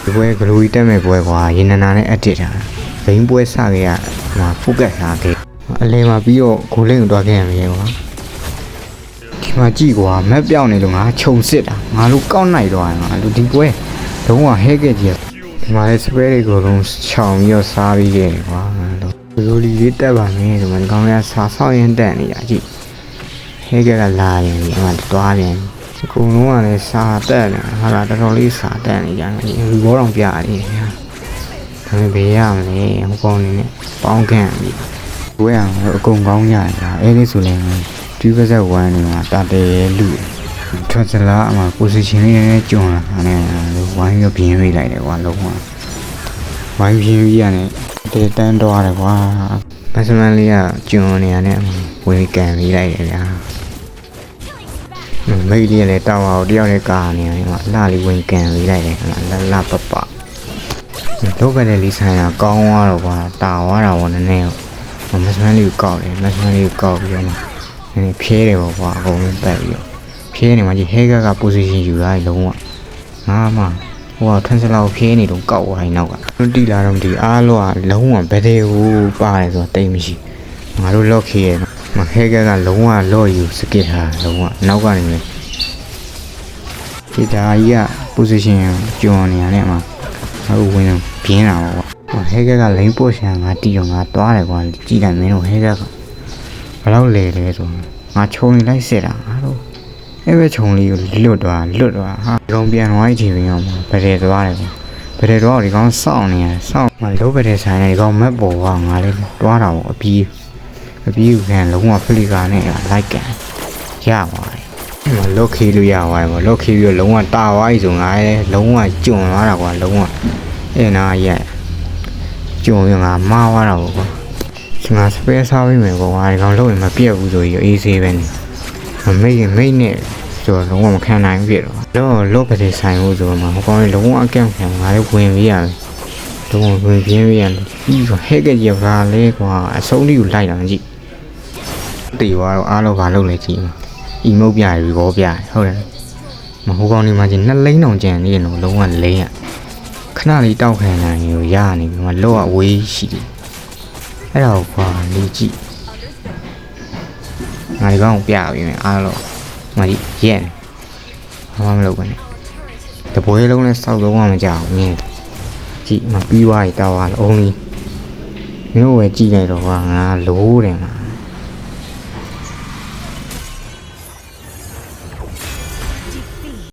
ဒီပွဲဂလူကြီးတက်မဲ့ပွဲကွာရေနနာနဲ့အတစ်တာဘိန်းပွဲစခဲ့ရမှာဖုတ်ကတ်ထားခဲ့အလဲမှာပြီးတော့ဂိုးလိမ့်ကိုတွားခဲ့ရမယ်ကွာဒီမှာကြည့်ကွာမက်ပြောင်းနေလို့ငါခြုံစစ်တာငါတို့ကောက်နိုင်တော့ငါတို့ဒီပွဲတော့ဟဲခဲ့ကြီးဒီမှာလဲစပယ်တွေကိုလုံးချောင်ပြီးတော့စားပြီးခဲ့ကွာတို့လူလီလေးတက်ပါမယ်ဒီမှာကောင်းရစားဆောက်ရင်တက်နေကြကြည့်ဟဲခဲ့ကလာရင်ဒီမှာတွားပြန်အကုန်လုံးကလည်းစားတက်နေဟာလာတော်တော်လေးစားတက်နေကြတယ်ဒီဘောတော်ပြရတယ်ညာဒါပေမဲ့ဘေးရမလဲဟိုကောင်နေနဲ့ပေါင်းကန်ပြီကိုယ်ကအကုန်ကောင်းကြတာအဲ့ဒီဆိုလည်းဒီပါဇက်1နေမှာတာတဲလူထွက်စလားအမှ position လေးနဲ့ကျွန်းလာတယ်ဝိုင်းရပြင်းပေးလိုက်တယ်ကွာလုံးဝဝိုင်းပြင်းပြီးရတယ်တဲတန်းတော့ရတယ်ကွာမစမန်လေးကကျွန်းနေရတယ်ဝင်ကန်ပေးလိုက်တယ်ဗျာမိတ်လေးလည်းတောက်အောင်တယောက်နဲ့ကာနေတယ်ကွာလှလေးဝင်ကန်ပေးလိုက်တယ်လှပပတော့ကလည်းလေးဆိုင်တာကောင်းသွားတော့ကွာတာသွားတာပေါ့နည်းနည်းမစမန်လေးကိုကောက်တယ်မစမန်လေးကိုကောက်ပြီးတော့နည်းဖြဲတယ်ပေါ့ကွာအကုန်လုံးတက်ပြီးတော့ဖြဲနေမှာကြီးဟဲက position ယူလာတယ်လုံးဝငါမှဟိုကထန်စလောက်ဖြဲနေတော့ကောက်သွားရင်နောက်ကတီလာတော့ဒီအားလုံးကလုံးဝဘယ်တဲ့ဟိုပါတယ်ဆိုတော့တိတ်မရှိငါတို့လော့ခေရဲ့မဟဲကလုံးဝလော့ယူစကစ်ဟာလုံးဝနောက်ကနေလေဒီဓာကြီးက position ကျွန်းနေရတယ်မှာငါတို့ဝင်ပြင်းတာပေါ့ဟဲကလိန်ပို့ရှန်ငါတီးတော့ငါသွားတယ်ကွာကြည့်လိုက်မင်းတို့ဟဲကဘယ်လောက်လဲဆိုငါခြုံနေလိုက်စစ်တာငါတို့အဲ့ပဲခြုံလေးကိုလွတ်သွားဟာဒီကောင်ပြန်သွားကြည့်ပြီးအောင်ဗရဲသွားတယ်ကွာဗရဲတော့ဒီကောင်စောင့်နေရစောင့်မလို့ဗရဲဆိုင်နေဒီကောင်မက်ပေါ်ကငါလေးတွားတာပေါ့အပြီးကိုခံလုံးဝဖလီကာနဲ့လိုက်ကန်ရပါတယ်မလော့ခေးလို့ရပါတယ်ပေါ့လော့ခေးပြီးတော့လုံးဝတာသွားပြီဆိုငါလည်းလုံးဝကျွံသွားတာကွာလုံးဝအဲ့နာရက်ကျွံပြီးငါမားသွားတာပေါ့ကွာငါစပယ်စားပြီးမယ်ကွာဒီကောင်လုံးရင်မပြတ်ဘူးဆိုပြီးအေးဆေးပဲနေမိတ်နဲ့ဆိုတော့လုံးဝမခံနိုင်ဘူးပြတော့လော့ကလေးဆိုင်လို့ဆိုတော့မှဟိုကောင်လေးလုံးဝအကန့်ခံငါလည်းဝင်ပြီးရတယ်လုံးဝဝင်ပြင်းပြီးရတယ်ပြီးဆိုဟဲ့ကကြီးကလည်းကွာအဆုံးလေးကိုလိုက်တာကြည့်တေသွားတော့အားလုံးဘာလုပ်လဲကြည့်မှာအီမုတ်ပြရီဘောပြဟုတ်တယ်မဟိုကောင်လေးမှချင်းနှစ်လိမ့်တောင်ကြံနေတယ်လို့လုံးဝလိမ့်ရခဏလေးတောက်ခံနိုင်ကိုရနေပြီမလော့အဝေးရှိတယ်အဲ့ဒါကိုကွာလေးကြည့်ငါဒီကောင်ပြပြီးမယ်အားလုံးမကြီးရဲဘာမှမလုပ်ဘူးနဲ့တပွဲလုံးနဲ့စောက်လုံးမကြောက်ဘူးမြင်ကြည့်မပြီးွားရတောက်ရအောင်မင်းတို့ပဲကြည့်လိုက်တော့ကွာငါလိုးတယ်မှာ